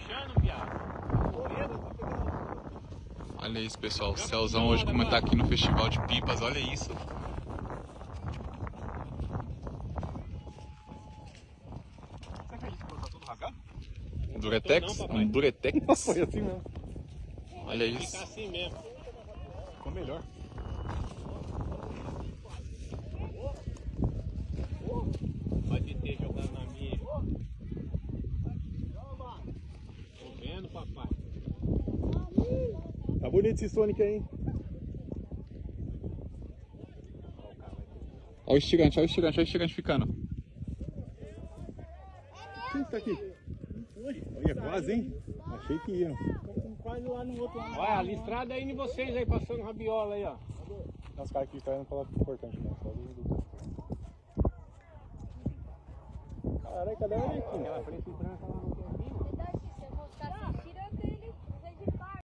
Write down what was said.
achando, viado? Olha isso, pessoal. O céuzão hoje, como tá aqui no Festival de Pipas, olha isso. Você acredita que tá todo rasgado? Duretex? Um Duretex? Foi assim mesmo. Olha Fica isso. assim mesmo. Ficou melhor. Pode ter jogando na minha. Tô vendo, papai. Tá bonito esse Sonic aí, hein? Olha o estirante, olha o estirante, olha o estirante ficando. Quem tá aqui? Olha, quase, hein? Achei que ia. Quase lá no outro lado. Olha, a listrada aí de vocês aí, passando rabiola aí, ó. Os caras aqui caindo coloca importante, né? Só do... Caralho, cadê o Alequim? Aquela frente branca lá no